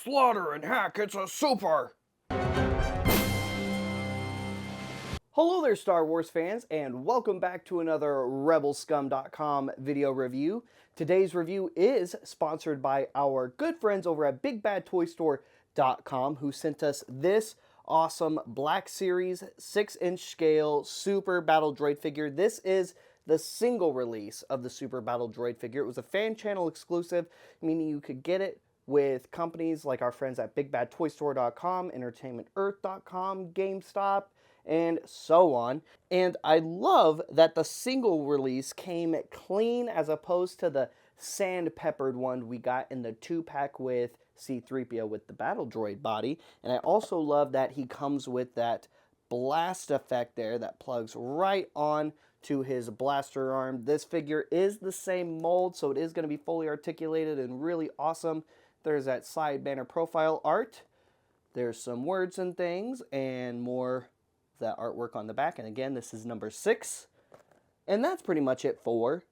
Slaughter and Hack, it's a super! Hello there, Star Wars fans, and welcome back to another RebelScum.com video review. Today's review is sponsored by our good friends over at BigBadToyStore.com, who sent us this awesome Black Series 6-inch scale Super Battle Droid figure. This is the single release of the Super Battle Droid figure. It was a fan channel exclusive, meaning you could get it with companies like our friends at BigBadToyStore.com, EntertainmentEarth.com, GameStop, and so on. And I love that the single release came clean as opposed to the sand-peppered one we got in the 2-pack with C-3PO with the Battle Droid body. And I also love that he comes with that blast effect there that plugs right on to his blaster arm. This figure is the same mold, so it is going to be fully articulated and really awesome. There's that side banner profile art. There's some words and things and more of that artwork on the back. And again, this is number 6. And that's pretty much it for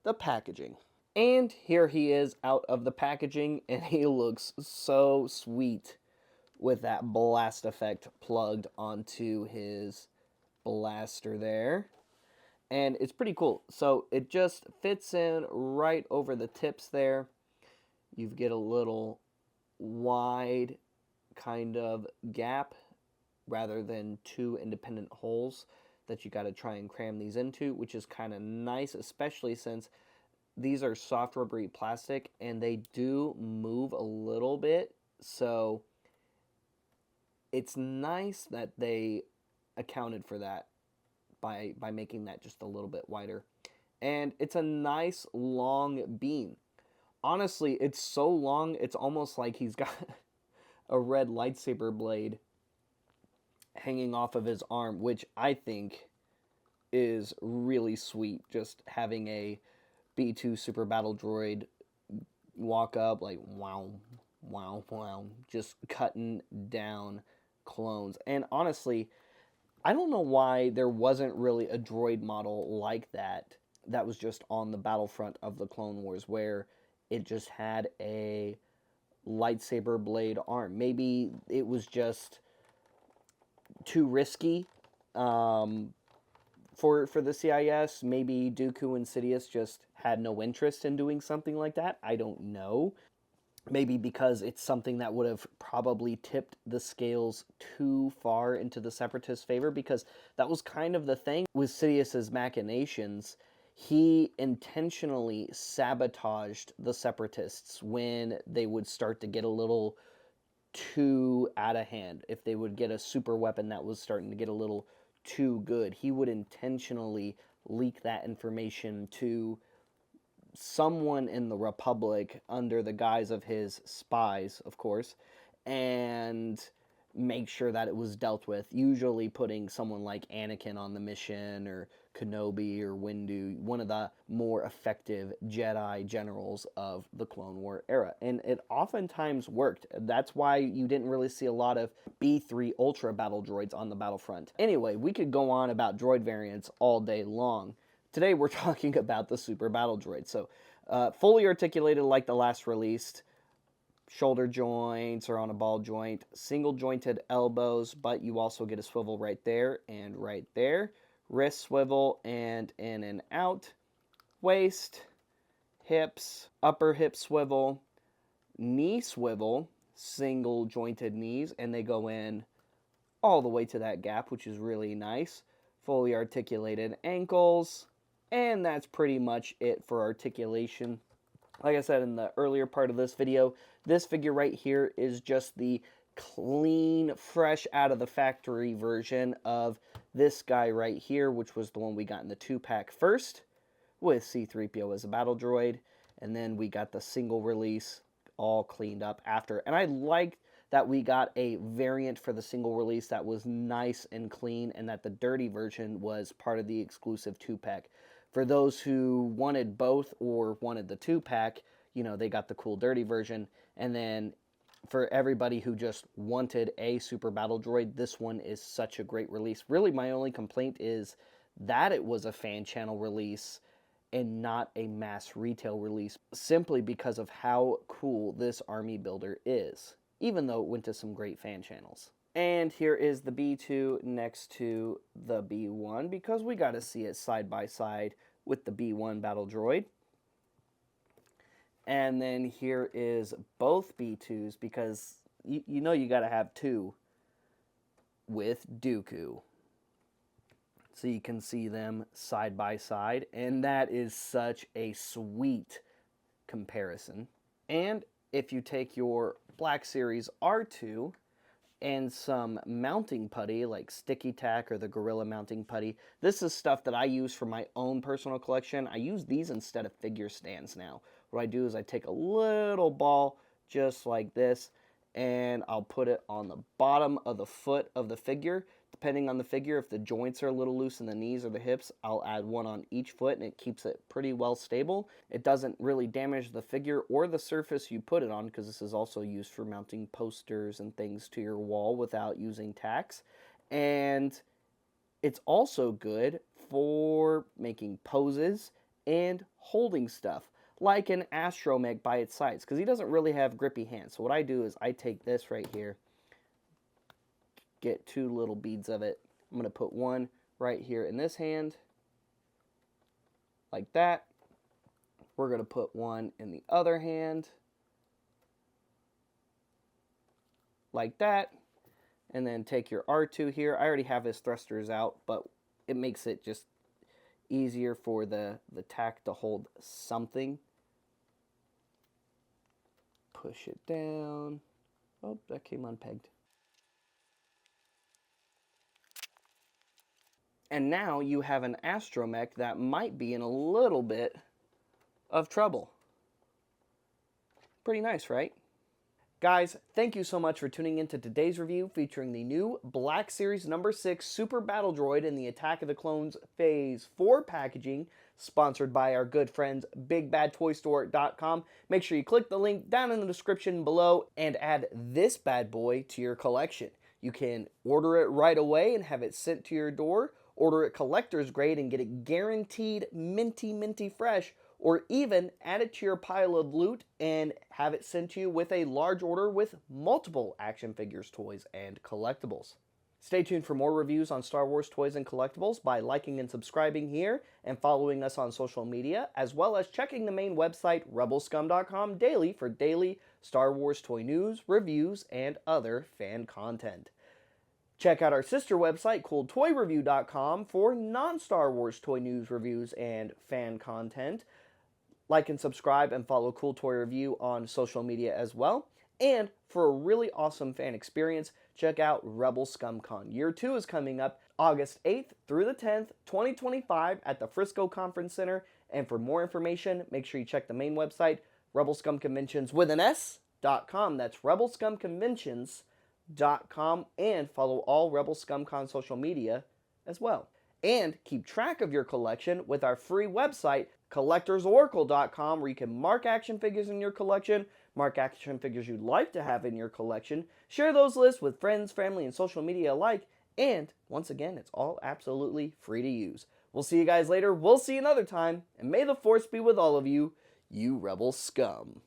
the packaging. And here he is out of the packaging, and he looks so sweet with that blast effect plugged onto his blaster there. And it's pretty cool. So it just fits in right over the tips there. You get a little wide kind of gap rather than two independent holes that you got to try and cram these into, which is kind of nice, especially since these are soft rubbery plastic and they do move a little bit. So it's nice that they accounted for that by making that just a little bit wider. And it's a nice long beam. Honestly, it's so long, it's almost like he's got a red lightsaber blade hanging off of his arm, which I think is really sweet. Just having a B2 Super Battle Droid walk up like, wow, wow, wow, just cutting down clones. And honestly, I don't know why there wasn't really a droid model like that was just on the battlefront of the Clone Wars, where it just had a lightsaber blade arm. Maybe it was just too risky for the CIS. Maybe Dooku and Sidious just had no interest in doing something like that. I don't know. Maybe because it's something that would have probably tipped the scales too far into the Separatist favor, because that was kind of the thing with Sidious's machinations. He intentionally sabotaged the Separatists when they would start to get a little too out of hand. If they would get a super weapon that was starting to get a little too good, he would intentionally leak that information to someone in the Republic under the guise of his spies, of course, and make sure that it was dealt with, usually putting someone like Anakin on the mission, or Kenobi or Windu, one of the more effective Jedi generals of the Clone War era. And it oftentimes worked. That's why you didn't really see a lot of B3 Ultra battle droids on the battlefront. Anyway, we could go on about droid variants all day long. Today we're talking about the Super Battle Droid. So fully articulated like the last released. Shoulder joints are on a ball joint. Single jointed elbows, but you also get a swivel right there and right there. Wrist swivel and in and out. Waist, hips, upper hip swivel, knee swivel, single jointed knees, and they go in all the way to that gap, which is really nice. Fully articulated ankles, and that's pretty much it for articulation. Like I said in the earlier part of this video, this figure right here is just the clean, fresh out of the factory version of this guy right here, which was the one we got in the 2-pack first, with C-3PO as a battle droid, and then we got the single release all cleaned up after. And I liked that we got a variant for the single release that was nice and clean, and that the dirty version was part of the exclusive 2-pack. For those who wanted both or wanted the 2-pack, you know, they got the cool dirty version. And then for everybody who just wanted a Super Battle Droid, this one is such a great release. Really, my only complaint is that it was a fan channel release and not a mass retail release, simply because of how cool this army builder is. even though it went to some great fan channels. And here is the B2 next to the B1 because we got to see it side by side with the B1 battle droid. And then here is both B2s because you know you got to have two with Dooku. So you can see them side by side, and that is such a sweet comparison. And if you take your Black Series R2 and some mounting putty like Sticky Tack or the Gorilla mounting putty, this is stuff that I use for my own personal collection. I use these instead of figure stands now. What I do is I take a little ball just like this, and I'll put it on the bottom of the foot of the figure. Depending on the figure, if the joints are a little loose in the knees or the hips, I'll add one on each foot, and it keeps it pretty well stable. It doesn't really damage the figure or the surface you put it on, because this is also used for mounting posters and things to your wall without using tacks. And it's also good for making poses and holding stuff, like an astromech by its sides, because he doesn't really have grippy hands. So what I do is I take this right here, get two little beads of it. I'm going to put one right here in this hand, like that. We're going to put one in the other hand, like that. And then take your R2 here. I already have his thrusters out, but it makes it just easier for the tack to hold something. Push it down. Oh, that came unpegged. And now you have an astromech that might be in a little bit of trouble. Pretty nice, right? Guys, thank you so much for tuning in to today's review featuring the new Black Series number 6 Super Battle Droid in the Attack of the Clones Phase 4 packaging, sponsored by our good friends BigBadToyStore.com. Make sure you click the link down in the description below and add this bad boy to your collection. You can order it right away and have it sent to your door, order it collector's grade and get it guaranteed minty fresh, or even add it to your pile of loot and have it sent to you with a large order with multiple action figures, toys, and collectibles. Stay tuned for more reviews on Star Wars toys and collectibles by liking and subscribing here and following us on social media, as well as checking the main website rebelscum.com daily for daily Star Wars toy news, reviews, and other fan content. Check out our sister website, CoolToyReview.com, for non-Star Wars toy news, reviews, and fan content. Like and subscribe and follow Cool Toy Review on social media as well. And for a really awesome fan experience, check out Rebel ScumCon. Year 2 is coming up August 8th through the 10th, 2025 at the Frisco Conference Center. And for more information, make sure you check the main website, RebelScumConventions with an S.com. That's RebelScumConventions.com, and follow all Rebel ScumCon social media as well. And keep track of your collection with our free website, CollectorsOracle.com, where you can mark action figures in your collection, mark action figures you'd like to have in your collection, share those lists with friends, family, and social media alike, and once again, it's all absolutely free to use. We'll see you guys later, we'll see you another time, and may the Force be with all of you, you Rebel Scum.